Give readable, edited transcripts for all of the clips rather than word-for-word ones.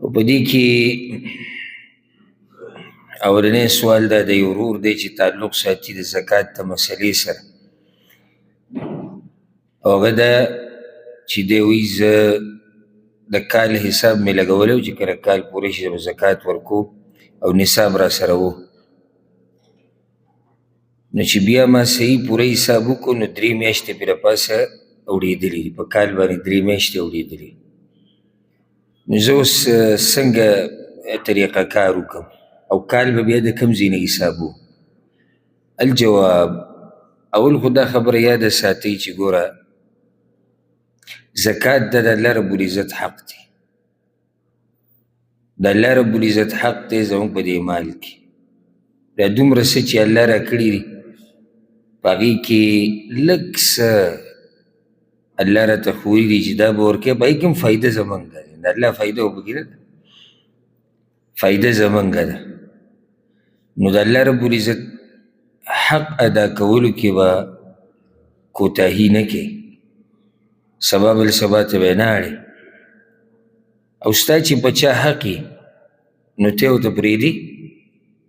او په دې کې اولنی سوال دا د یو ورور دی چې تعلق ساتي د زکات د مسلې سره او هغه دا چې دی وایي زه د کال حساب مې لګولی و چې کله کال پوره شي به زکات ورکو او نصاب را سره و نو چې بیا ما صحیح پوره حساب وکړو نو 3 میاشتې پې راپاسه اوړېدلي دي په کال باندې 3 میاشتې اوړېدلي نو زه اوس څنګه طریقه کار وکړم او کال به بیا د کوم ځای نه حساب و الجواب اول خو دا خبره یاده ساتئ چې ګوره زکات د الله رب العزت حق دی د الله رب العزت حق دی زموږ په دې مال کې دا دومره څه چې الله را کړي دي په هغې کې لږ څه الله راته ښوولي دي چې دا به ورکوې په هغې کې هم فایده زموږ ده د الله فایده خو پکې نه ده فایده زموږ ده نو د الله رب العزت حق ادا کولو کې به کوتاهي نه کوي سبا بل سبا ته به یې نه اړې او ستا چې په چا حق یې نو ته ورته پرېږدي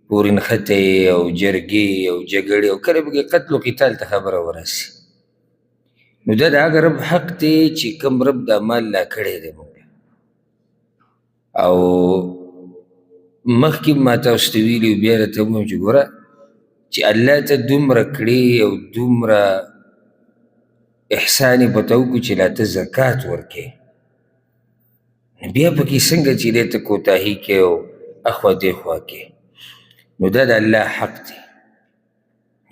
پورې نښتې او جرګې او جګړې او کله پکې قتل و قتال ته خبره ورسي نو دا د هغه رب حق دی چې کوم رب دا مال لا کړی دی موږ او مخکې ما تاسو ته ویلي بیا راته ووایم چې ګوره چې الله ته دومره کړې او دومره احسان یې په ته وکړو چې لا ته زکات ورکوې بیا پکې څنګه چې دی ته کوتاهي کوې او اخوا دېخوا کوې نو دا د الله حق دی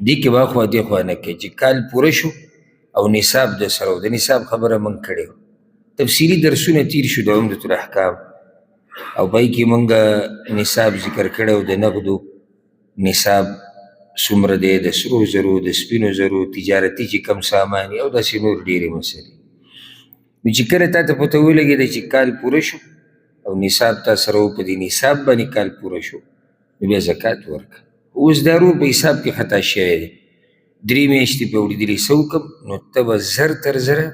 دې کې به اخوا دېخوا نه کوې چې کال پوره شو او نصاب د سره و د نصاب خبره موږ کړې وه تفصیلي درسونه تیر شو د عمدة الاحکام او پای کې موږ نصاب ذکر کړی و د نقدو نصاب څومره دی د سرو زرو د سپینو زرو تجارتي چې کم سامان او داسې نور ډېرې مسلې نو چې کله تا ته پته ولګېده چې کال پوره شو او نصاب تا سره و په دې نصاب باندې کال پوره شو نو بیا زکات ورکړه اوس دا رور په حساب کې خطا شوی دی 3 میاشتې پې اوړېدلي څه وکړم نو ته به زر تر زره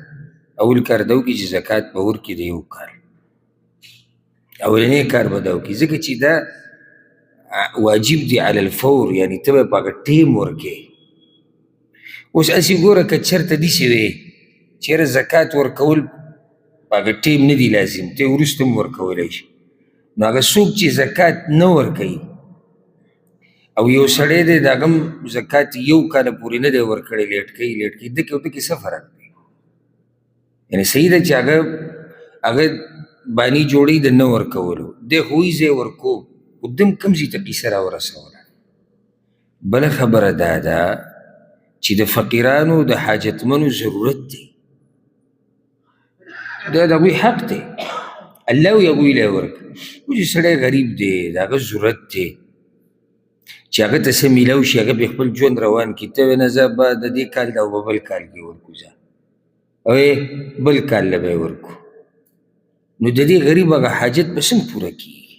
اول کار دا وکړي چې زکات به ورکړي د یو کال اولنی کار به دا وکړي ځکه چې دا واجب دی علی الفور یعنی ته به په هغه ټیم ورکې اوس هسې ګوره که چېرته داسې وې چېرې زکات ورکول په هغه ټیم نه دی لازم ته وروسته هم ورکولی شي نو هغه څوک چې زکات نه ورکوي او یو سړی دی د هغه هم زکات یو کاله پورې نه دی ورکړی لیټ کوي ده کې ورته کې څه فرق دی یعنې صحیح ده چې هغه بانی جوړی د نه ورکولو دی خو یې ځای ورکو خو دم کوم ځای ته کیسه راورسوله بله خبره دا ده چې د فقیرانو د حاجتمنو ضرورت دی دا د هغوی حق دی الله وی هغوی له ورکړه خو چې سړی غریب دی د هغه ضرورت دی چې هغه ته څه میلاو شي هغه پې خپل ژوند روان کړي ته وایې نه زه به د دې کال دا به بل کال کې ورکو زه او بل کال له به یې ورکو نو د دې غریب هغه حاجت به څنګه پوره کېږي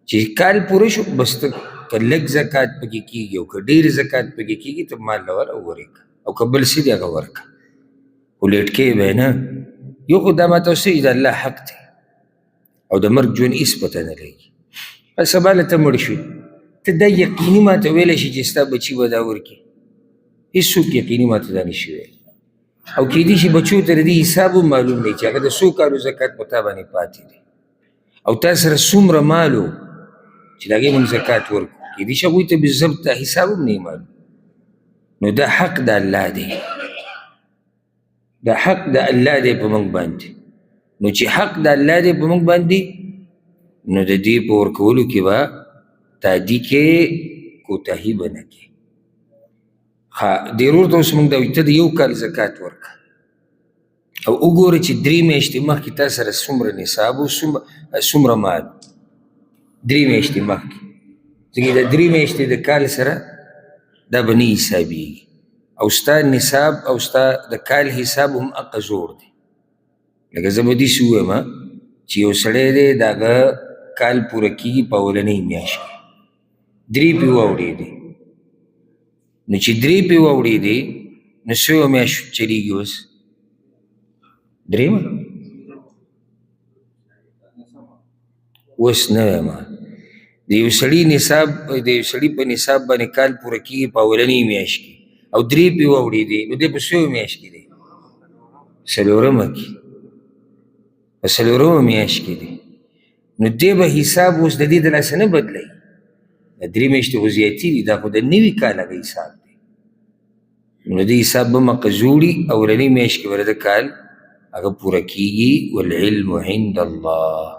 چې کال پوره شو بس ته که لږ زکات پکې کېږي او که ډېر زکات پکې کېږي ته مال له ور ورکړه او که بل څه دی هغه ورکړه خو لیټ کوې به یې نه یو خو دا ما ته وسوي د الله حق دی او د مرګ ژوند هېڅ پته نه لګي سبا له ته مړ شوې ته دا یقیني ما ته ویلی شي چې ستا بچي به دا ورکړي هېڅوک یقیني ما ته دا نه شي ویلی او کېدای شي بچو ته د دې حساب هم معلوم دی چې هغه د څو کالو زکات په تا باندې پاتې دی او تا سره څومره مال و چې د هغې موږ زکات ورکړو کېدای شي هغوی ته بالضبط دا حساب هم نه معلوم نو دا حق د الله دی دا حق د الله دی په موږ باندې نو چې حق د الله دی په موږ باندې نو د دې په ورکولو کې به تادي کې کوتاهي به نه کوي دې ورور ته اوس موږ دا وایو ته د یو کال زکات ورکړه او وګوره چې 3 میاشتې مخکې تا سره څومره نصاب و څومره مال 3 میاشتې مخکې ځکه د 3 میاشتې د کال سره دا به نه حسابېږي او ستا نصاب او ستا د کال حساب هم هغه زور دی لکه زه به داسې ووایم چې یو سړی دی د هغه کال پوره کېږي په اولنۍ میاشت کې 3 پې واوړېدې نو چې 3 پې واوړېدې نو څو میاشت چلېږي اوس درېیمه اوس نه وایم د یو سړي نصاب د یو سړي په نصاب باندې کال پوره کېږي په اولنۍ میاشت کې او 3 پې واوړې دي نو دی په څویو میاشت کې دی څلورمه کې په څلورمه میاشت کې دی نو دی به حساب اوس د دې د لاسه نه بدلوي د 3 میاشتې خو زیاتي دي دا خو د نوي کال هغه حساب دی نو د حساب به مقزوړي اولنۍ میاشت کې به د کال هغه پوره کېږي والعلم عند الله